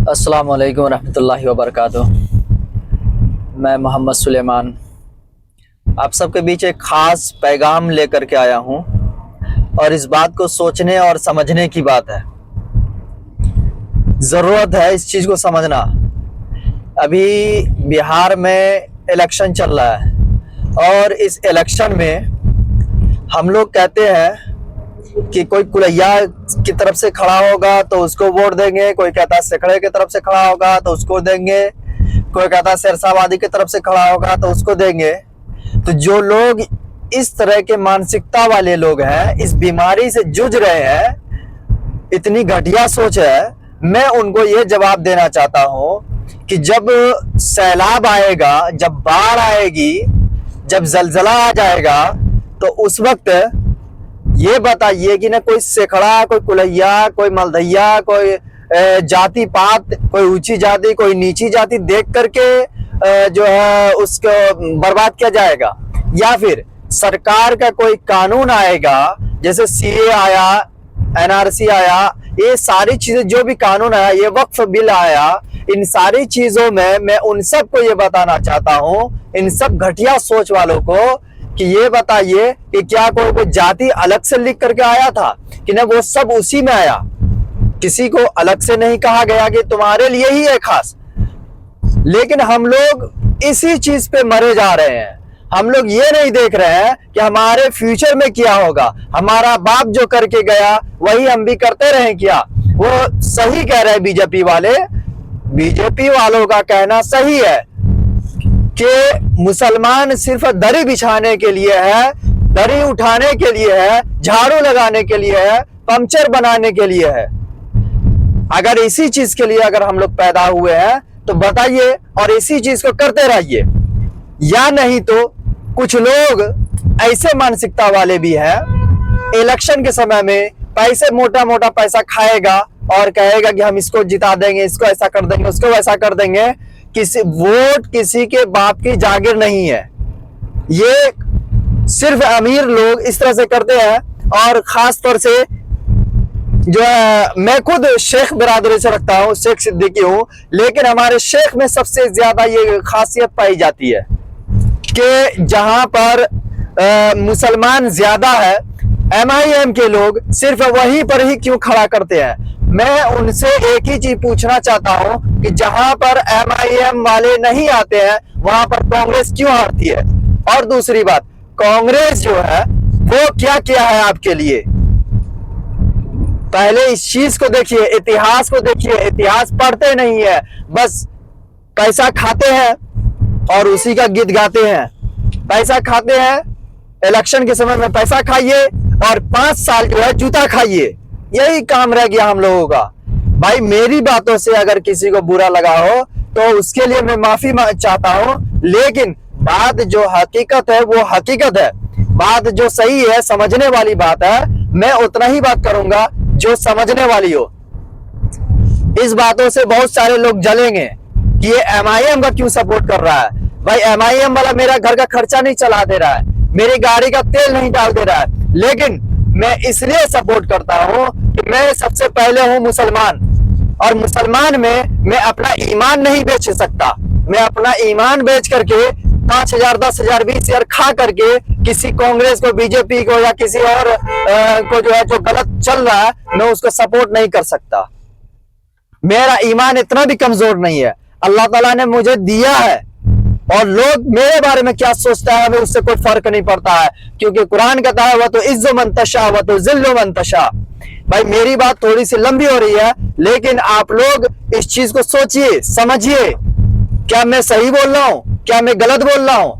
अस्सलामु अलैकुम रहमतुल्लाहि व बरकातुहू। मैं मोहम्मद सुलेमान आप सबके बीच एक ख़ास पैगाम लेकर के आया हूँ और इस बात को सोचने और समझने की बात है। ज़रूरत है इस चीज़ को समझना। अभी बिहार में इलेक्शन चल रहा है और इस इलेक्शन में हम लोग कहते हैं कि कोई कुलैया की तरफ से खड़ा होगा तो उसको वोट देंगे, कोई कहता है सेकड़े की तरफ से खड़ा होगा तो उसको देंगे, कोई कहता है शेरशाहवादी की तरफ से खड़ा होगा तो उसको देंगे। तो जो लोग इस तरह के मानसिकता वाले लोग हैं, इस बीमारी से जूझ रहे हैं, इतनी घटिया सोच है, मैं उनको ये जवाब देना चाहता हूँ कि जब सैलाब आएगा, जब बाढ़ आएगी, जब जलजला आ जाएगा तो उस वक्त ये बताइए कि ना कोई सेखड़ा, कोई कुलैया, कोई मलधैया, कोई जाति पात, कोई ऊंची जाति, कोई नीची जाति देख करके जो है उसको बर्बाद किया जाएगा, या फिर सरकार का कोई कानून आएगा, जैसे सीए आया, एनआरसी आया, ये सारी चीजें जो भी कानून आया, ये वक्फ बिल आया, इन सारी चीजों में मैं उन सबको ये बताना चाहता हूँ, इन सब घटिया सोच वालों को, कि ये बताइए कि क्या कोई जाति अलग से लिख करके आया था कि ना, वो सब उसी में आया। किसी को अलग से नहीं कहा गया कि तुम्हारे लिए ही है खास। लेकिन हम लोग इसी चीज पे मरे जा रहे हैं। हम लोग ये नहीं देख रहे हैं कि हमारे फ्यूचर में क्या होगा। हमारा बाप जो करके गया वही हम भी करते रहे क्या? वो सही कह रहे हैं बीजेपी वाले। बीजेपी वालों का कहना सही है कि मुसलमान सिर्फ दरी बिछाने के लिए है, दरी उठाने के लिए है, झाड़ू लगाने के लिए है, पंक्चर बनाने के लिए है। अगर इसी चीज के लिए अगर हम लोग पैदा हुए हैं तो बताइए और इसी चीज को करते रहिए। या नहीं तो कुछ लोग ऐसे मानसिकता वाले भी हैं, इलेक्शन के समय में पैसे, मोटा मोटा पैसा खाएगा और कहेगा कि हम इसको जिता देंगे, इसको ऐसा कर देंगे, उसको वैसा कर देंगे। वोट किसी के बाप की जागीर नहीं है। ये सिर्फ अमीर लोग इस तरह से करते हैं। और खास तौर से जो है, मैं खुद शेख बिरादरी से रखता हूँ, शेख सिद्दीकी हूँ, लेकिन हमारे शेख में सबसे ज्यादा ये खासियत पाई जाती है कि जहां पर मुसलमान ज्यादा है, एमआईएम के लोग सिर्फ वहीं पर ही क्यों खड़ा करते हैं। मैं उनसे एक ही चीज पूछना चाहता हूं कि जहां पर एमआईएम वाले नहीं आते हैं वहां पर कांग्रेस क्यों हारती है। और दूसरी बात, कांग्रेस जो है वो क्या किया है आपके लिए, पहले इस चीज को देखिए, इतिहास को देखिए। इतिहास पढ़ते नहीं है, बस पैसा खाते हैं और उसी का गीत गाते हैं। पैसा खाते हैं, इलेक्शन के समय में पैसा खाइए और 5 साल जो है जूता खाइए। यही काम रह गया हम लोगों का। भाई मेरी बातों से अगर किसी को बुरा लगा हो तो उसके लिए मैं माफी चाहता हूं, लेकिन बात जो हकीकत है वो हकीकत है। बात जो सही है, समझने वाली बात है, मैं उतना ही बात करूंगा जो समझने वाली हो। इस बातों से बहुत सारे लोग जलेंगे कि ये एमआईएम का क्यों सपोर्ट कर रहा है। भाई एमआईएम वाला मेरा घर का खर्चा नहीं चला दे रहा है, मेरी गाड़ी का तेल नहीं डाल दे रहा है, लेकिन मैं इसलिए सपोर्ट करता हूं कि मैं सबसे पहले हूं मुसलमान, और मुसलमान में मैं अपना ईमान नहीं बेच सकता। मैं अपना ईमान बेच करके 5,000, 10,000, 20,000 खा करके किसी कांग्रेस को, बीजेपी को या किसी और को जो है जो गलत चल रहा है, मैं उसको सपोर्ट नहीं कर सकता। मेरा ईमान इतना भी कमजोर नहीं है। अल्लाह ताला ने मुझे दिया है और लोग मेरे बारे में क्या सोचता है हमें उससे कोई फर्क नहीं पड़ता है, क्योंकि कुरान कहता है वह तो इज्जो मन तशा व तो जिल्लो मन तशा। भाई मेरी बात थोड़ी सी लंबी हो रही है, लेकिन आप लोग इस चीज को सोचिए, समझिए। क्या मैं सही बोल रहा हूं, क्या मैं गलत बोल रहा हूं?